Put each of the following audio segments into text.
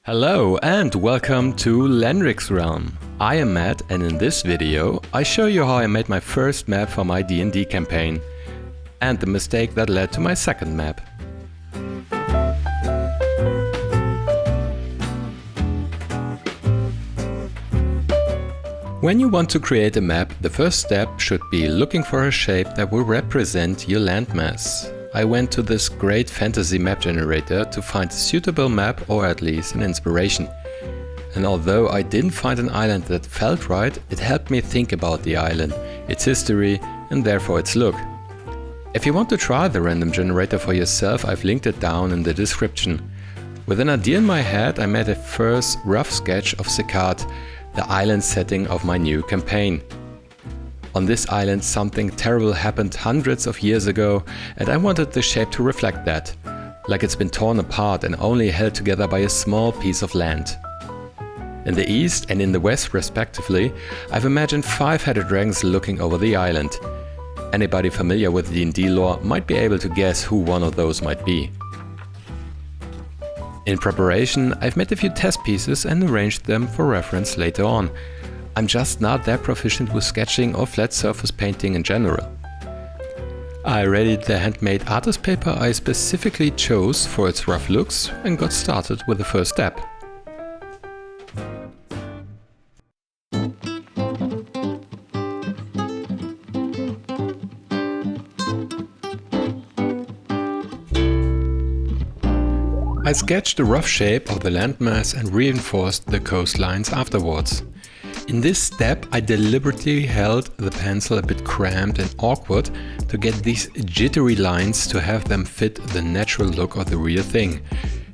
Hello and welcome to Lenric's realm. I am Matt, and in this video I show you how I made my first map for my D&D campaign and the mistake that led to my second map. When you want to create a map, the first step should be looking for a shape that will represent your landmass. I went to this great fantasy map generator to find a suitable map, or at least an inspiration. And although I didn't find an island that felt right, it helped me think about the island, its history and therefore its look. If you want to try the random generator for yourself, I've linked it down in the description. With an idea in my head, I made a first rough sketch of Sekad, the island setting of my new campaign. On this island something terrible happened hundreds of years ago, and I wanted the shape to reflect that, like it's been torn apart and only held together by a small piece of land. In the east and in the west respectively, I've imagined 5-headed dragons looking over the island. Anybody familiar with D&D lore might be able to guess who one of those might be. In preparation, I've made a few test pieces and arranged them for reference later on. I'm just not that proficient with sketching or flat surface painting in general. I readied the handmade artist paper I specifically chose for its rough looks and got started with the first step. I sketched a rough shape of the landmass and reinforced the coastlines afterwards. In this step, I deliberately held the pencil a bit cramped and awkward to get these jittery lines to have them fit the natural look of the real thing.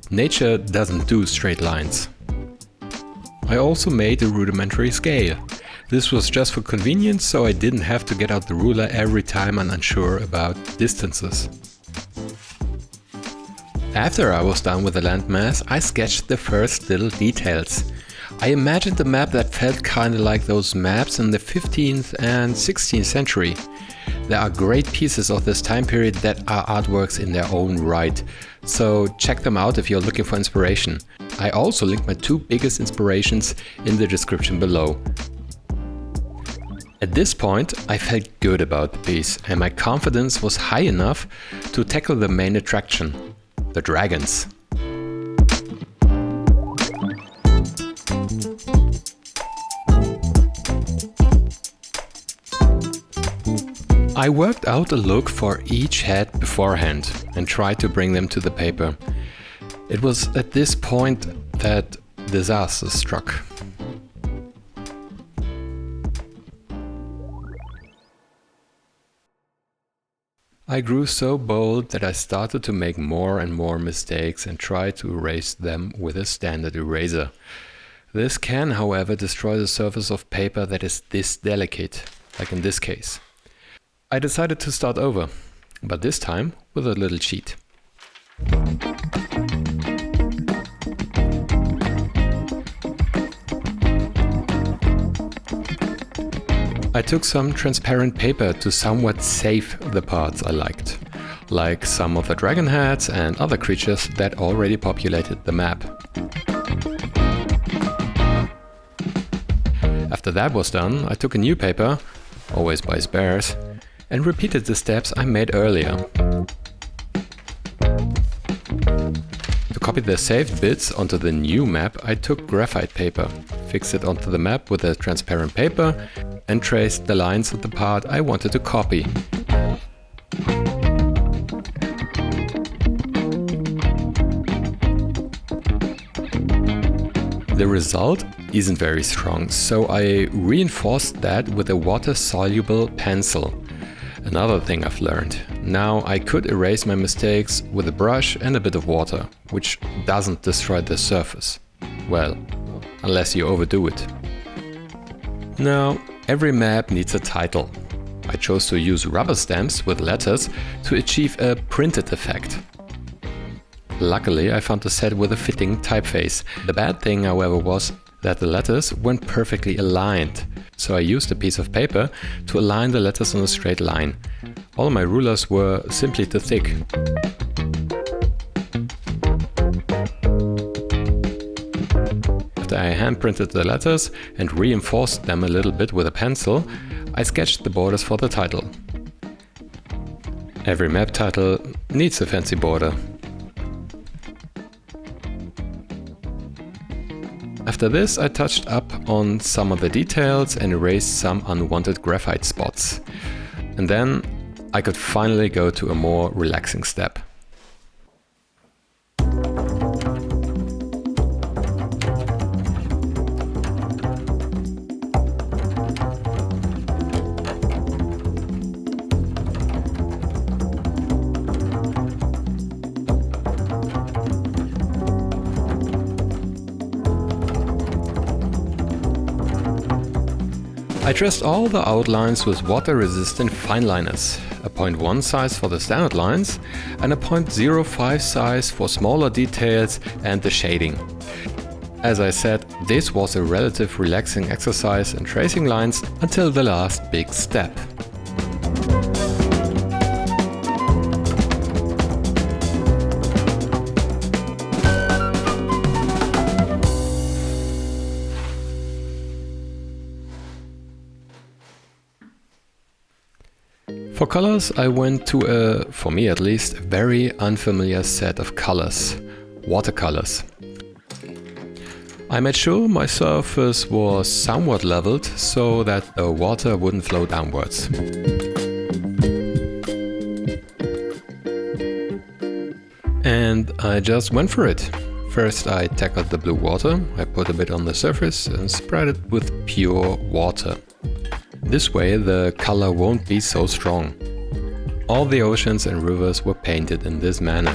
Nature doesn't do straight lines. I also made a rudimentary scale. This was just for convenience, so I didn't have to get out the ruler every time I'm unsure about distances. After I was done with the landmass, I sketched the first little details. I imagined a map that felt kinda like those maps in the 15th and 16th century. There are great pieces of this time period that are artworks in their own right, so check them out if you're looking for inspiration. I also linked my two biggest inspirations in the description below. At this point, I felt good about the piece, and my confidence was high enough to tackle the main attraction, the dragons. I worked out a look for each head beforehand and tried to bring them to the paper. It was at this point that disaster struck. I grew so bold that I started to make more and more mistakes and tried to erase them with a standard eraser. This can, however, destroy the surface of paper that is this delicate, like in this case. I decided to start over, but this time with a little cheat. I took some transparent paper to somewhat save the parts I liked, like some of the dragon heads and other creatures that already populated the map. After that was done, I took a new paper, always by spares, and repeated the steps I made earlier. To copy the saved bits onto the new map, I took graphite paper, fixed it onto the map with a transparent paper, and traced the lines of the part I wanted to copy. The result isn't very strong, so I reinforced that with a water-soluble pencil. Another thing I've learned. Now I could erase my mistakes with a brush and a bit of water, which doesn't destroy the surface. Well, unless you overdo it. Now, every map needs a title. I chose to use rubber stamps with letters to achieve a printed effect. Luckily, I found a set with a fitting typeface. The bad thing, however, was that the letters weren't perfectly aligned, so I used a piece of paper to align the letters on a straight line. All my rulers were simply too thick. after I hand-printed the letters and reinforced them a little bit with a pencil, I sketched the borders for the title. Every map title needs a fancy border. After this, I touched up on some of the details and erased some unwanted graphite spots. And then I could finally go to a more relaxing step. I traced all the outlines with water-resistant fine liners, a 0.1 size for the standard lines and a 0.05 size for smaller details and the shading. As I said, this was a relative relaxing exercise in tracing lines until the last big step. For colors, I went to a, for me at least, very unfamiliar set of colors, watercolors. I made sure my surface was somewhat leveled so that the water wouldn't flow downwards. And I just went for it. First I tackled the blue water, I put a bit on the surface and spread it with pure water. This way the color won't be so strong. All the oceans and rivers were painted in this manner.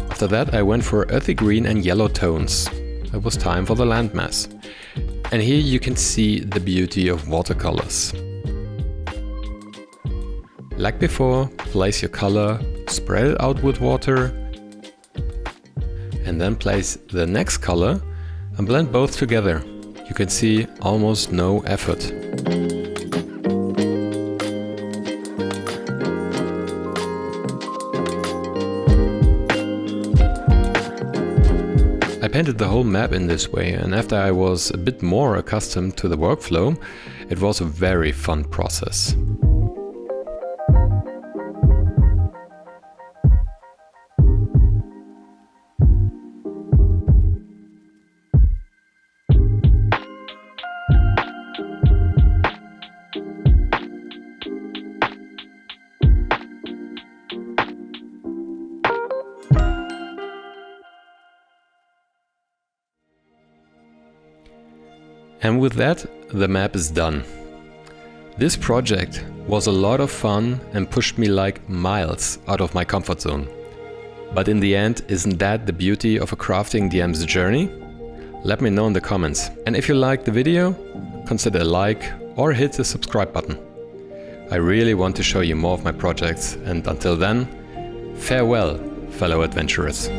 After that I went for earthy green and yellow tones. It was time for the landmass. And here you can see the beauty of watercolors. Like before, place your color, spread it out with water, and then place the next color and blend both together. You can see almost no effort. I painted the whole map in this way, and after I was a bit more accustomed to the workflow, it was a very fun process. And with that, the map is done. This project was a lot of fun and pushed me like miles out of my comfort zone. But in the end, isn't that the beauty of a crafting DM's journey? Let me know in the comments. And if you liked the video, consider a like or hit the subscribe button. I really want to show you more of my projects, and until then, farewell, fellow adventurers.